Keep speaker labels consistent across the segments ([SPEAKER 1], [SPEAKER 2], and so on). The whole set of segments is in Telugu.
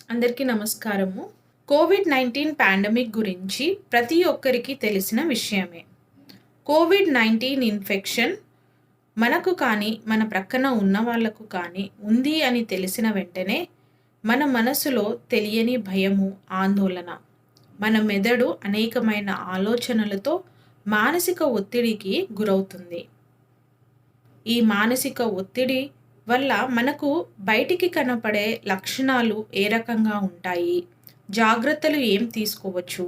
[SPEAKER 1] అందరికీ నమస్కారము. కోవిడ్-19 పాండమిక్ గురించి ప్రతి ఒక్కరికి తెలిసిన విషయమే. కోవిడ్-19 ఇన్ఫెక్షన్ మనకు కానీ, మన ప్రక్కన ఉన్న వాళ్ళకు కానీ ఉంది అని తెలిసిన వెంటనే మన మనసులో తెలియని భయము, ఆందోళన. మన మెదడు అనేకమైన ఆలోచనలతో మానసిక ఒత్తిడికి గురవుతుంది. ఈ మానసిక ఒత్తిడి వల్ల మనకు బయటికి కనపడే లక్షణాలు ఏ రకంగా ఉంటాయి? జాగ్రత్తలు ఏం తీసుకోవచ్చు?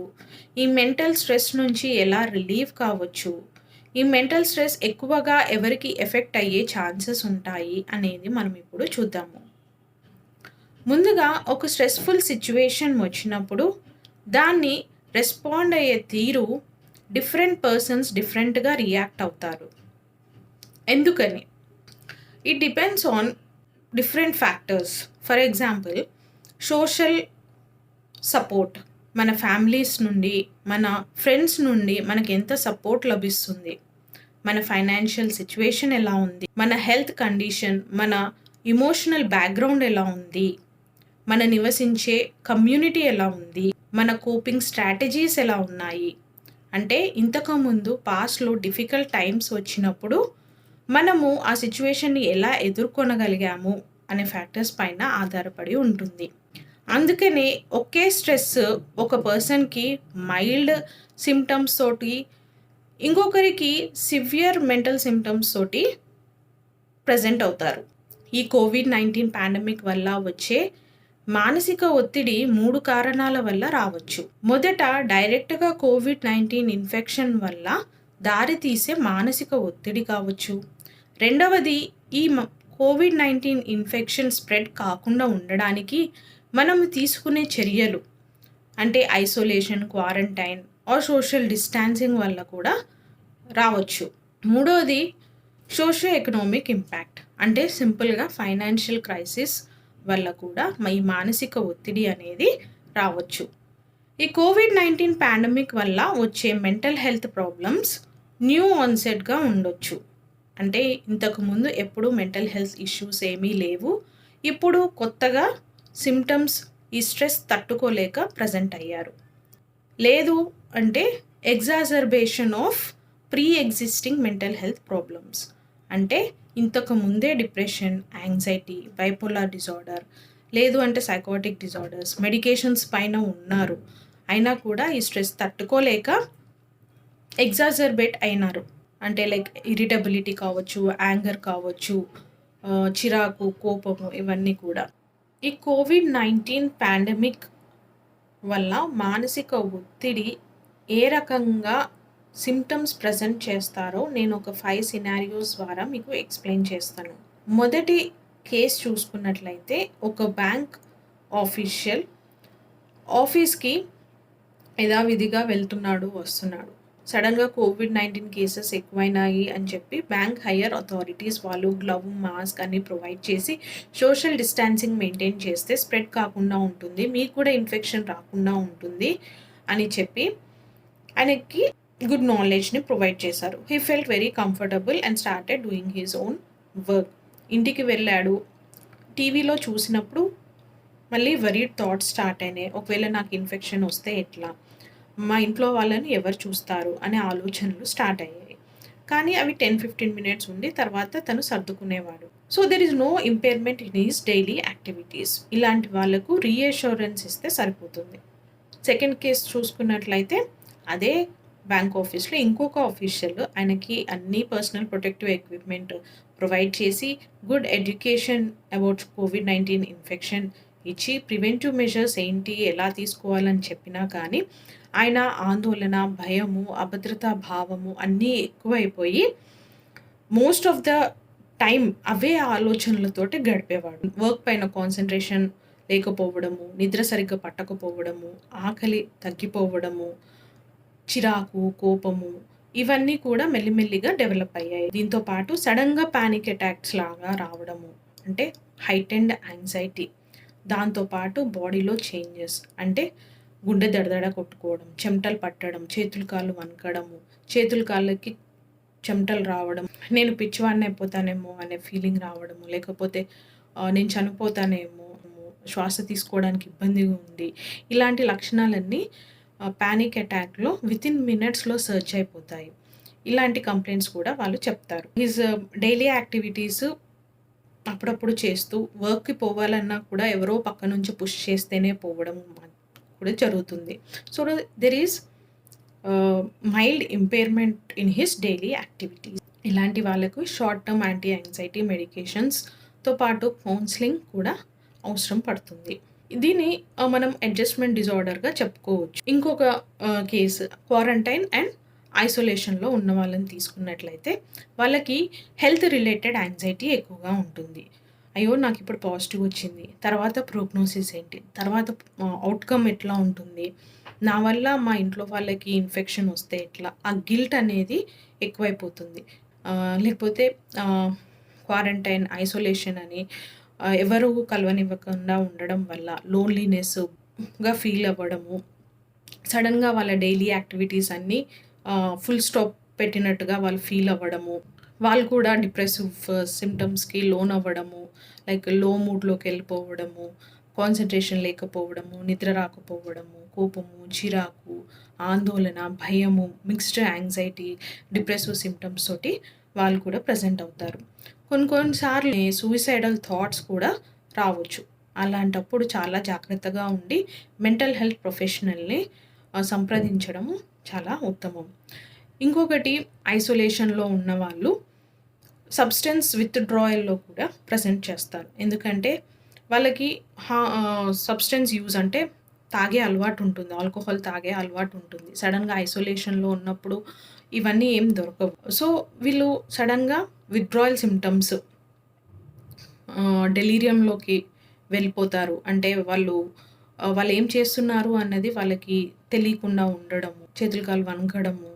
[SPEAKER 1] ఈ మెంటల్ స్ట్రెస్ నుంచి ఎలా రిలీవ్ కావచ్చు? ఈ మెంటల్ స్ట్రెస్ ఎక్కువగా ఎవరికి ఎఫెక్ట్ అయ్యే ఛాన్సెస్ ఉంటాయి అనేది మనం ఇప్పుడు చూద్దాము. ముందుగా ఒక స్ట్రెస్‌ఫుల్ సిట్యుయేషన్ వచ్చినప్పుడు దాన్ని రెస్పాండ్ అయ్యే తీరు డిఫరెంట్ పర్సన్స్ డిఫరెంట్‌గా రియాక్ట్ అవుతారు. ఎందుకని? It depends on different factors. For example, social support. మన ఫ్యామిలీస్ నుండి, మన ఫ్రెండ్స్ నుండి మనకి ఎంత సపోర్ట్ లభిస్తుంది? మన ఫైనాన్షియల్ సిట్యుయేషన్ ఎలా ఉంది? మన హెల్త్ కండిషన్, మన ఎమోషనల్ బ్యాక్‌గ్రౌండ్ ఎలా ఉంది? మన నివసించే కమ్యూనిటీ ఎలా ఉంది? మన కోపింగ్ స్ట్రాటజీస్ ఎలా ఉన్నాయి? అంటే ఇంతకుముందు పాస్ట్‌లో డిఫికల్ట్ టైమ్స్ వచ్చినప్పుడు మనము ఆ సిట్యుయేషన్‌ని ఎలా ఎదుర్కొనగలిగాము అనే ఫ్యాక్టర్స్ పైన ఆధారపడి ఉంటుంది. అందుకనే ఒకే స్ట్రెస్ ఒక పర్సన్‌కి మైల్డ్ సింప్టమ్స్ తోటి, ఇంకొకరికి సివియర్ మెంటల్ సింప్టమ్స్ తోటి ప్రెజెంట్ అవుతారు. ఈ కోవిడ్-19 పాండమిక్ వల్ల వచ్చే మానసిక ఒత్తిడి 3 కారణాల వల్ల రావచ్చు. మొదట డైరెక్ట్‌గా కోవిడ్-19 ఇన్ఫెక్షన్ వల్ల దారితీసే మానసిక ఒత్తిడి కావచ్చు. రెండవది ఈ కోవిడ్-19 ఇన్ఫెక్షన్ స్ప్రెడ్ కాకుండా ఉండడానికి మనము తీసుకునే చర్యలు. అంటే isolation, quarantine or social distancing వల్ల కూడా రావచ్చు. మూడోది సోషో ఎకనామిక్ ఇంపాక్ట్. అంటే సింపుల్‌గా ఫైనాన్షియల్ క్రైసిస్ వల్ల కూడా ఈ మానసిక ఒత్తిడి అనేది రావచ్చు. ఈ కోవిడ్-19 పాండమిక్ వల్ల వచ్చే మెంటల్ హెల్త్ ప్రాబ్లమ్స్ న్యూ ఆన్సెట్‌గా ఉండొచ్చు. అంటే ఇంతకుముందు ఎప్పుడు మెంటల్ హెల్త్ ఇష్యూస్ ఏమీ లేవు. ఇప్పుడు కొత్తగా సింప్టమ్స్ ఈ స్ట్రెస్ తట్టుకోలేక ప్రెజెంట్ అయ్యారు. లేదు అంటే exacerbation of pre existing mental health problems. అంటే ఇంతకు ముందే డిప్రెషన్, యాంగ్జైటీ, బైపోలార్ డిజార్డర్, లేదు అంటే సైకోటిక్ డిజార్డర్స్, మెడికేషన్స్ పైన ఉన్నారు. అయినా కూడా ఈ స్ట్రెస్ తట్టుకోలేక ఎగ్జాజర్బేట్ అయినారు. అంటే లైక్ ఇరిటబిలిటీ కావచ్చు, యాంగర్ కావచ్చు, చిరాకు, కోపము, ఇవన్నీ కూడా. ఈ కోవిడ్-19 పాండమిక్ వల్ల మానసిక ఒత్తిడి ఏ రకంగా సింప్టమ్స్ ప్రెజెంట్ చేస్తారో నేను ఒక 5 సినారియోస్ ద్వారా మీకు ఎక్స్‌ప్లెయిన్ చేస్తాను. మొదటి కేస్ చూసుకున్నట్లయితే ఒక బ్యాంక్ ఆఫీషియల్ ఆఫీస్‌కి యథావిధిగా వెళ్తున్నాడు, వస్తున్నాడు. సడన్‌గా కోవిడ్-19 కేసెస్ ఎక్కువైనాయి అని చెప్పి బ్యాంక్ హైయర్ అథారిటీస్ వాళ్ళు గ్లవ్, మాస్క్ అన్నీ ప్రొవైడ్ చేసి సోషల్ డిస్టాన్సింగ్ మెయింటైన్ చేస్తే స్ప్రెడ్ కాకుండా ఉంటుంది, మీకు కూడా ఇన్ఫెక్షన్ రాకుండా ఉంటుంది అని చెప్పి ఆయనకి గుడ్ నాలెడ్జ్‌ని ప్రొవైడ్ చేశారు. He felt very comfortable and started doing his own work. ఇంటికి వెళ్ళాడు. టీవీలో చూసినప్పుడు మళ్ళీ వరీడ్ థాట్స్ స్టార్ట్ అయినాయి. ఒకవేళ నాకు ఇన్ఫెక్షన్ వస్తే ఎట్లా? మా ఇంట్లో వాళ్ళని ఎవరు చూస్తారు అనే ఆలోచనలు స్టార్ట్ అయ్యాయి. కానీ అవి 10-15 మినిట్స్ ఉండి తర్వాత తను సర్దుకునేవాడు. So there is no impairment in his daily activities. ఇలాంటి వాళ్ళకు రీఅష్యూరెన్స్ ఇస్తే సరిపోతుంది. సెకండ్ కేస్ చూసుకున్నట్లయితే అదే బ్యాంక్ ఆఫీస్‌లో ఇంకొక ఆఫీషియల్ ఆయనకి అన్ని పర్సనల్ ప్రొటెక్టివ్ ఎక్విప్‌మెంట్ ప్రొవైడ్ చేసి good education about COVID-19 infection ఇచ్చి ప్రివెంటివ్ మెజర్స్ ఏంటి, ఎలా తీసుకోవాలని చెప్పినా కానీ ఆయన ఆందోళన, భయము, అభద్రతా భావము అన్నీ ఎక్కువైపోయి మోస్ట్ ఆఫ్ ద టైమ్ అవే ఆలోచనలతోటి గడిపేవాడు. వర్క్ పైన కాన్సంట్రేషన్ లేకపోవడము, నిద్ర సరిగ్గా పట్టకపోవడము, ఆకలి తగ్గిపోవడము, చిరాకు, కోపము, ఇవన్నీ కూడా మెల్లిమెల్లిగా డెవలప్ అయ్యాయి. దీంతో పాటు సడన్‌గా పానిక్ అటాక్స్ లాగా రావడము, అంటే హైటెండ్ యాంగ్జైటీ. దాంతో పాటు బాడీలో చేంజెస్, అంటే గుండె దడదడ కొట్టుకోవడం, చెమటలు పట్టడం, చేతులు కాళ్ళు వణకడము, చేతులు కాళ్ళకి చెమటలు రావడం, నేను పిచ్చివాడిని అయిపోతానేమో అనే ఫీలింగ్ రావడము, లేకపోతే నేను చనిపోతానేమో, శ్వాస తీసుకోవడానికి ఇబ్బందిగా ఉంది. ఇలాంటి లక్షణాలన్నీ పానిక్ అటాక్‌లో వితిన్ మినిట్స్‌లో సెర్చ్ అయిపోతాయి. ఇలాంటి కంప్లెయింట్స్ కూడా వాళ్ళు చెప్తారు. హిస్ డైలీ యాక్టివిటీస్ అప్పుడప్పుడు చేస్తూ వర్క్‌కి పోవాలన్నా కూడా ఎవరో పక్క నుంచి పుష్ చేస్తేనే పోవడం కూడా జరుగుతుంది. So, there is mild impairment in his daily activities. ఇలాంటి వాళ్ళకు షార్ట్ టర్మ్ యాంటీ యాంగ్జైటీ మెడికేషన్స్‌తో పాటు కౌన్సెలింగ్ కూడా అవసరం పడుతుంది. దీన్ని మనం అడ్జస్ట్‌మెంట్ డిజార్డర్‌గా చెప్పుకోవచ్చు. ఇంకొక కేసు క్వారంటైన్ అండ్ ఐసోలేషన్‌లో ఉన్న వాళ్ళని తీసుకున్నట్లయితే వాళ్ళకి హెల్త్ రిలేటెడ్ యాంగ్జైటీ ఎక్కువగా ఉంటుంది. అయ్యో! నాకిప్పుడు పాజిటివ్ వచ్చింది. తర్వాత ప్రోగ్నోసిస్ ఏంటి? తర్వాత ఔట్‌కమ్ ఎట్లా ఉంటుంది? నా వల్ల మా ఇంట్లో వాళ్ళకి ఇన్ఫెక్షన్ వస్తే ఎట్లా? ఆ గిల్ట్ అనేది ఎక్కువైపోతుంది. లేకపోతే క్వారంటైన్, ఐసోలేషన్ అని ఎవరు కలవనివ్వకుండా ఉండడం వల్ల లోన్లీనెస్‌గా ఫీల్ అవ్వడము, సడెన్‌గా వాళ్ళ డైలీ యాక్టివిటీస్ అన్నీ ఫుల్ స్టాప్ పెట్టినట్టుగా వాళ్ళు ఫీల్ అవ్వడము, వాళ్ళు కూడా డిప్రెసివ్ సింప్టమ్స్‌కి లోనవ్వడము, లైక్ లో మూడ్‌లోకి వెళ్ళిపోవడము, కాన్సంట్రేషన్ లేకపోవడము, నిద్ర రాకపోవడము, కోపము, చిరాకు, ఆందోళన, భయము, మిక్స్డ్ యాంగ్జైటీ, డిప్రెసివ్ సింప్టమ్స్ తోటి వాళ్ళు కూడా ప్రెజెంట్ అవుతారు. కొన్ని సార్లు సూయిసైడల్ థాట్స్ కూడా రావచ్చు. అలాంటప్పుడు చాలా జాగ్రత్తగా ఉండి మెంటల్ హెల్త్ ప్రొఫెషనల్‌ని సంప్రదించడము చాలా ఉత్తమం. ఇంకొకటి ఐసోలేషన్‌లో ఉన్నవాళ్ళు సబ్‌స్టెన్స్ విత్‌డ్రాయల్‌లో కూడా ప్రెజెంట్ చేస్తారు. ఎందుకంటే వాళ్ళకి సబ్‌స్టెన్స్ యూజ్ అంటే తాగే అలవాటు ఉంటుంది. ఆల్కహాల్ తాగే అలవాటు ఉంటుంది. సడెన్‌గా ఐసోలేషన్‌లో ఉన్నప్పుడు ఇవన్నీ ఏం దొరకవు. సో, వీళ్ళు సడెన్‌గా విత్‌డ్రాయల్ సింప్టమ్స్ డెలీరియంలోకి వెళ్ళిపోతారు. అంటే వాళ్ళేం చేస్తున్నారు అన్నది వాళ్ళకి తెలియకుండా ఉండడము, చేతులు కాళ్ళు వణకడము,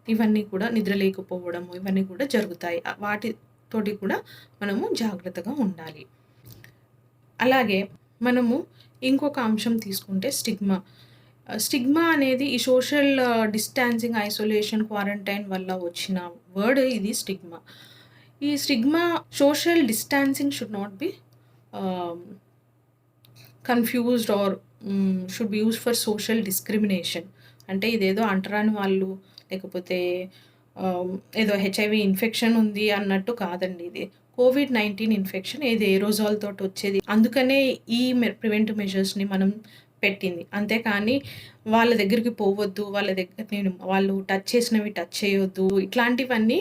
[SPEAKER 1] ఇవన్నీ కూడా నిద్ర లేకపోవడము, ఇవన్నీ కూడా జరుగుతాయి. వాటితోటి కూడా మనము జాగ్రత్తగా ఉండాలి. అలాగే మనము ఇంకొక అంశం తీసుకుంటే స్టిగ్మా. స్టిగ్మా అనేది ఈ సోషల్ డిస్టాన్సింగ్, ఐసోలేషన్, క్వారంటైన్ వల్ల వచ్చిన వర్డ్ ఇది స్టిగ్మా. ఈ stigma social distancing should not be confused or should be used for social discrimination. అంటే ఇదేదో అంటరాని వాళ్ళు లేకపోతే ఏదో హెచ్ఐవి ఇన్ఫెక్షన్ ఉంది అన్నట్టు కాదండి ఇది. కోవిడ్-19 ఇన్ఫెక్షన్ ఇది ఏరోజాల్ తోటి వచ్చేది. అందుకనే ఈ ప్రివెంటివ్ మెజర్స్‌ని మనం పెట్టింది. అంతేకానీ వాళ్ళ దగ్గరికి పోవద్దు, వాళ్ళు టచ్ చేసినవి టచ్ చేయొద్దు, ఇట్లాంటివన్నీ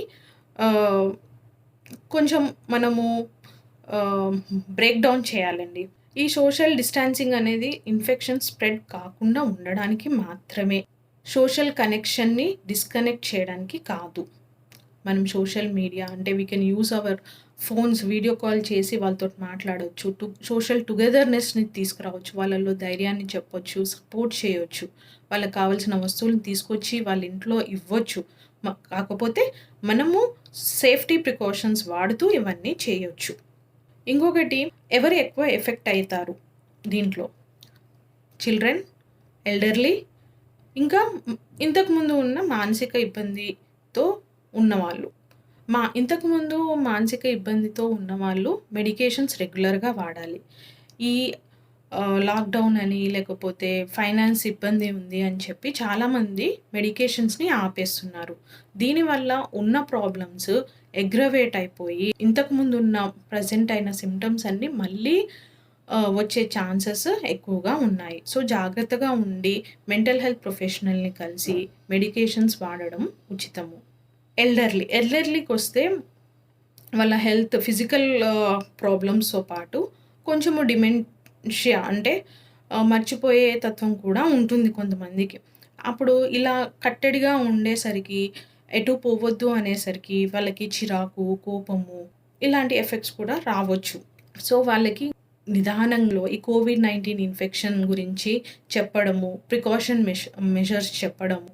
[SPEAKER 1] కొంచెం మనము బ్రేక్ డౌన్ చేయాలండి. ఈ సోషల్ డిస్టాన్సింగ్ అనేది ఇన్ఫెక్షన్ స్ప్రెడ్ కాకుండా ఉండడానికి మాత్రమే. సోషల్ కనెక్షన్‌ని డిస్కనెక్ట్ చేయడానికి కాదు. మనం సోషల్ మీడియా అంటే we can use our phones, video call చేసి వాళ్ళతోటి మాట్లాడొచ్చు. సోషల్ టుగెదర్‌నెస్‌ని తీసుకురావచ్చు. వాళ్ళలో ధైర్యాన్ని చెప్పొచ్చు, సపోర్ట్ చేయొచ్చు. వాళ్ళకి కావాల్సిన వస్తువులను తీసుకొచ్చి వాళ్ళ ఇంట్లో ఇవ్వచ్చు. కాకపోతే మనము సేఫ్టీ ప్రికాషన్స్ వాడుతూ ఇవన్నీ చేయొచ్చు. ఇంకొకటి ఎవరు ఎక్కువ ఎఫెక్ట్ అయితారు దీంట్లో? చిల్డ్రన్, ఎల్డర్లీ, ఇంకా ఇంతకుముందు ఉన్న మానసిక ఇబ్బందితో ఉన్నవాళ్ళు. ఇంతకుముందు మానసిక ఇబ్బందితో ఉన్నవాళ్ళు మెడికేషన్స్ రెగ్యులర్‌గా వాడాలి. ఈ లాక్‌డౌన్ అని లేకపోతే ఫైనాన్స్ ఇబ్బంది ఉంది అని చెప్పి చాలామంది మెడికేషన్స్‌ని ఆపేస్తున్నారు. దీనివల్ల ఉన్న ప్రాబ్లమ్స్ అగ్రవేట్ అయిపోయి ఇంతకుముందున్న ప్రెజెంట్ అయిన సింప్టమ్స్ అన్నీ మళ్ళీ వచ్చే ఛాన్సెస్ ఎక్కువగా ఉన్నాయి. సో, జాగ్రత్తగా ఉండి మెంటల్ హెల్త్ ప్రొఫెషనల్‌ని కలిసి మెడికేషన్స్ వాడడం ఉచితము. ఎల్డర్లీకొస్తే వాళ్ళ హెల్త్ ఫిజికల్ ప్రాబ్లమ్స్‌తో పాటు కొంచెము డిమెన్షియా అంటే మర్చిపోయే తత్వం కూడా ఉంటుంది కొంతమందికి. అప్పుడు ఇలా కట్టడిగా ఉండేసరికి, ఎటు పోవద్దు అనేసరికి వాళ్ళకి చిరాకు, కోపము ఇలాంటి ఎఫెక్ట్స్ కూడా రావచ్చు. సో, వాళ్ళకి నిదానంలో ఈ కోవిడ్-19 ఇన్ఫెక్షన్ గురించి చెప్పడము, ప్రికాషన్ మెజర్స్ చెప్పడము,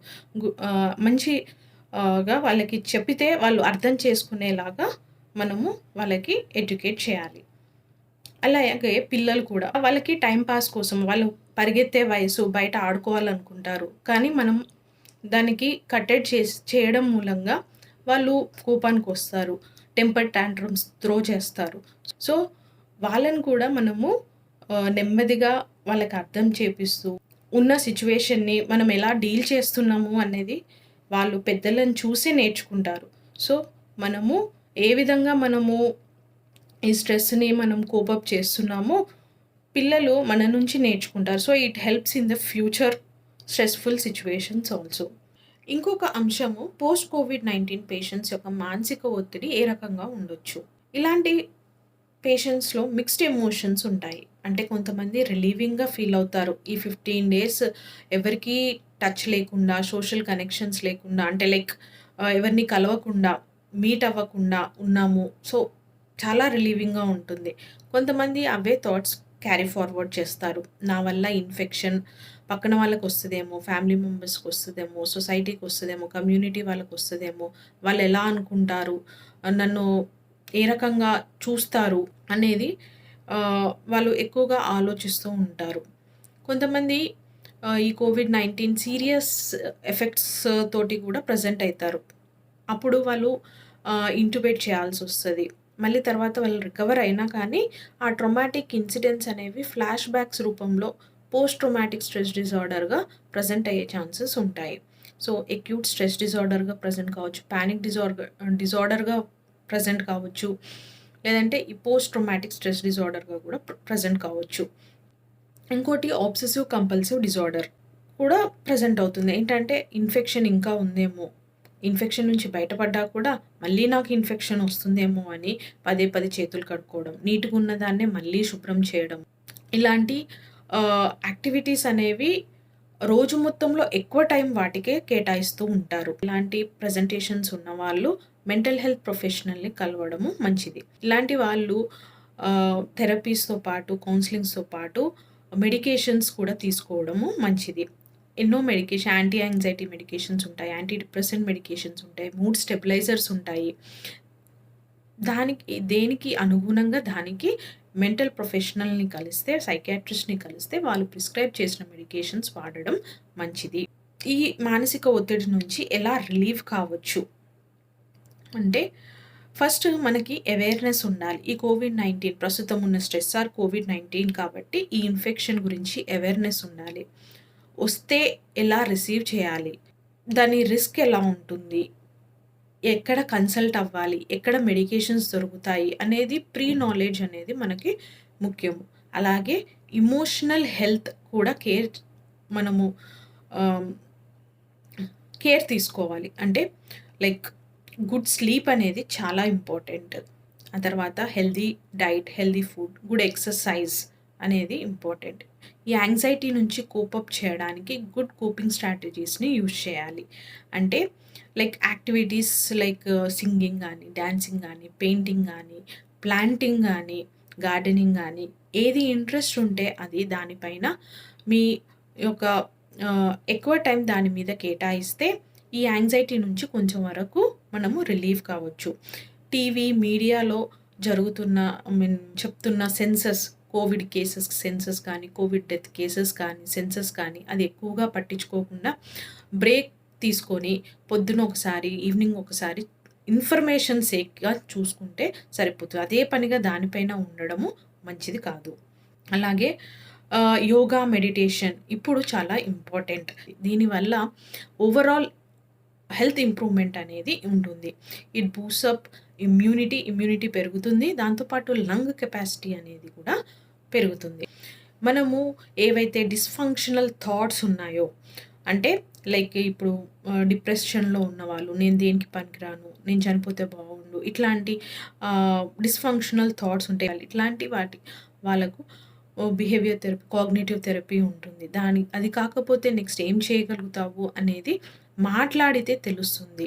[SPEAKER 1] మంచిగా వాళ్ళకి చెప్పితే వాళ్ళు అర్థం చేసుకునేలాగా మనము వాళ్ళకి ఎడ్యుకేట్ చేయాలి. అలాగే పిల్లలు కూడా వాళ్ళకి టైమ్ పాస్ కోసం వాళ్ళు పరిగెత్తే వయసు, బయట ఆడుకోవాలనుకుంటారు. కానీ మనం దానికి కట్టడి చేయడం మూలంగా వాళ్ళు కోపానికొస్తారు. టెంపర్ టాంట్రమ్స్ త్రో చేస్తారు. సో, వాళ్ళని కూడా మనము నెమ్మదిగా వాళ్ళకి అర్థం చేపిస్తూ, ఉన్న సిట్యుయేషన్‌ని మనం ఎలా డీల్ చేస్తున్నాము అనేది వాళ్ళు పెద్దలను చూసే నేర్చుకుంటారు. సో, మనము ఏ విధంగా మనము ఈ స్ట్రెస్‌ని మనం కోప్ అప్ చేస్తున్నామో, పిల్లలు మన నుంచి నేర్చుకుంటారు. So, it helps in the future stressful situations also. ఇంకొక అంశము పోస్ట్ కోవిడ్-19 పేషెంట్స్ యొక్క మానసిక ఒత్తిడి ఏ రకంగా ఉండొచ్చు? ఇలాంటి పేషెంట్స్‌లో మిక్స్డ్ ఎమోషన్స్ ఉంటాయి. అంటే కొంతమంది రిలీవింగ్‌గా ఫీల్ అవుతారు. ఈ 15 డేస్ ఎవరికీ టచ్ లేకుండా, సోషల్ కనెక్షన్స్ లేకుండా అంటే లైక్ ఎవరిని కలవకుండా, మీట్ అవ్వకుండా ఉన్నాము. సో, చాలా రిలీవింగ్‌గా ఉంటుంది. కొంతమంది అవే థాట్స్ క్యారీ ఫార్వర్డ్ చేస్తారు. నా వల్ల ఇన్ఫెక్షన్ పక్కన వాళ్ళకొస్తదేమో, ఫ్యామిలీ మెంబర్స్‌కొస్తదేమో, సొసైటీకొస్తదేమో, కమ్యూనిటీ వాళ్ళకొస్తదేమో, వాళ్ళెలా అనుకుంటారు, నన్ను ఏ రకంగా చూస్తారు అనేది వాళ్ళు ఎక్కువగా ఆలోచిస్తూ ఉంటారు. కొంతమంది ఈ కోవిడ్-19 సీరియస్ ఎఫెక్ట్స్ తోటి కూడా ప్రెజెంట్ అయితారు. అప్పుడు వాళ్ళు ఇంట్యుబేట్ చేయాల్సొస్తది. మళ్ళీ తర్వాత వాళ్ళు రికవర్ అయినా కానీ, ఆ ట్రామాటిక్ ఇన్సిడెంట్స్ అనేవి ఫ్లాష్ బ్యాక్స్ రూపంలో పోస్ట్ ట్రామాటిక్ స్ట్రెస్ డిజార్డర్‌గా ప్రెజెంట్ అయ్యే ఛాన్సెస్ ఉంటాయి. సో, అక్యూట్ స్ట్రెస్ డిజార్డర్‌గా ప్రెజెంట్ కావచ్చు. పానిక్ డిజార్డర్‌గా ప్రెజెంట్ కావచ్చు. లేదంటే ఈ పోస్ట్ ట్రామాటిక్ స్ట్రెస్ డిజార్డర్‌గా కూడా ప్రెజెంట్ కావచ్చు. ఇంకోటి ఆబ్సెసివ్ కంపల్సివ్ డిజార్డర్ కూడా ప్రెజెంట్ అవుతుంది. ఏంటంటే ఇన్ఫెక్షన్ ఇంకా ఉందేమో, ఇన్ఫెక్షన్ నుంచి బయటపడ్డా కూడా మళ్ళీ నాకు ఇన్ఫెక్షన్ వస్తుందేమో అని పదే పదే చేతులు కడుక్కోవడం, నీట్‌గా ఉన్నదాన్నే మళ్ళీ శుభ్రం చేయడం. ఇలాంటి యాక్టివిటీస్ అనేవి రోజు మొత్తంలో ఎక్కువ టైం వాటికే కేటాయిస్తూ ఉంటారు. ఇలాంటి ప్రెజెంటేషన్స్ ఉన్నవాళ్ళు మెంటల్ హెల్త్ ప్రొఫెషనల్‌ని కలవడము మంచిది. ఇలాంటి వాళ్ళు థెరపీస్‌తో పాటు, కౌన్సెలింగ్స్‌తో పాటు మెడికేషన్స్ కూడా తీసుకోవడము మంచిది. ఎన్నో యాంటీ యాంగ్జైటీ మెడికేషన్స్ ఉంటాయి. యాంటీ డిప్రెసెంట్ మెడికేషన్స్ ఉంటాయి. మూడ్ స్టెబిలైజర్స్ ఉంటాయి. దేనికి అనుగుణంగా దానికి మెంటల్ ప్రొఫెషనల్‌ని కలిస్తే, సైకియాట్రిస్ట్‌ని కలిస్తే వాళ్ళు ప్రిస్క్రైబ్ చేసిన మెడికేషన్స్ వాడడం మంచిది. ఈ మానసిక ఒత్తిడి నుంచి ఎలా రిలీవ్ కావచ్చు అంటే, ఫస్ట్ మనకి అవేర్‌నెస్ ఉండాలి. ఈ కోవిడ్-19 ప్రస్తుతం ఉన్న స్ట్రెస్ కోవిడ్-19 కాబట్టి ఈ ఇన్ఫెక్షన్ గురించి అవేర్‌నెస్ ఉండాలి. వస్తే ఎలా రిసీవ్ చేయాలి? దాని రిస్క్ ఎలా ఉంటుంది? ఎక్కడ కన్సల్ట్ అవ్వాలి? ఎక్కడ మెడికేషన్స్ దొరుకుతాయి? అనేది ప్రీ నాలెడ్జ్ అనేది మనకి ముఖ్యము. అలాగే ఎమోషనల్ హెల్త్ కూడా మనము కేర్ తీసుకోవాలి. అంటే లైక్ గుడ్ స్లీప్ అనేది చాలా ఇంపార్టెంట్. ఆ తర్వాత healthy diet, healthy food, good exercise అనేది ఇంపార్టెంట్. ఈ యాంగ్జైటీ నుంచి కోప్ అప్ చేయడానికి గుడ్ కోపింగ్ స్ట్రాటజీస్‌ని యూజ్ చేయాలి. అంటే లైక్ యాక్టివిటీస్ లైక్ సింగింగ్ గానీ, డాన్సింగ్ గానీ, పెయింటింగ్ గానీ, ప్లాంటింగ్ గానీ, గార్డెనింగ్ గానీ, ఏది ఇంట్రెస్ట్ ఉంటే అది దానిపైన మీ యొక్క ఎక్కువ టైం దాని మీద కేటాయిస్తే ఈ యాంగ్జైటీ నుంచి కొంచెం వరకు మనము రిలీవ్ కావచ్చు. టీవీ, మీడియాలో జరుగుతున్న చెప్తున్న సెన్సస్, కోవిడ్ కేసెస్ సెన్సస్ కానీ, కోవిడ్ డెత్ కేసెస్ కానీ, సెన్సస్ కానీ అది ఎక్కువగా పట్టించుకోకుండా బ్రేక్ తీసుకొని పొద్దున ఒకసారి, ఈవినింగ్ ఒకసారి ఇన్ఫర్మేషన్ సేక్‌గా చూసుకుంటే సరిపోతుంది. అదే పనిగా దానిపైన ఉండడము మంచిది కాదు. అలాగే యోగా, మెడిటేషన్ ఇప్పుడు చాలా ఇంపార్టెంట్. దీనివల్ల ఓవరాల్ హెల్త్ ఇంప్రూవ్‌మెంట్ అనేది ఉంటుంది. ఇట్ బూస్ట్స్ అప్ ఇమ్యూనిటీ పెరుగుతుంది. దాంతోపాటు లంగ్ కెపాసిటీ అనేది కూడా పెరుగుతుంది. మనము ఏవైతే డిస్‌ఫంక్షనల్ థాట్స్ ఉన్నాయో అంటే లైక్ ఇప్పుడు డిప్రెషన్‌లో ఉన్నవాళ్ళు, నేను దేనికి పనికిరాను, నేను చనిపోతే బాగుండు, ఇట్లాంటి డిస్‌ఫంక్షనల్ థాట్స్ ఉంటాయి. ఇట్లాంటి వాళ్ళకు బిహేవియర్ థెరపీ, కాగ్నిటివ్ థెరపీ ఉంటుంది. అది కాకపోతే నెక్స్ట్ ఏం చేయగలుగుతావు అనేది మాట్లాడితే తెలుస్తుంది.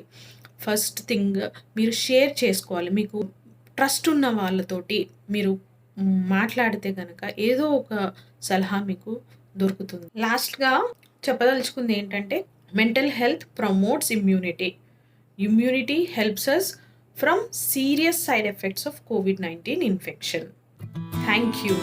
[SPEAKER 1] ఫస్ట్ థింగ్ మీరు షేర్ చేసుకోవాలి. మీకు ట్రస్ట్ ఉన్న వాళ్ళతోటి మీరు మాట్లాడితే గనక ఏదో ఒక సలహా మీకు దొరుకుతుంది. లాస్ట్‌గా చెప్పదలుచుకుంది ఏంటంటే, mental health promotes immunity. Immunity helps us from serious side effects of COVID-19 infection. Thank you.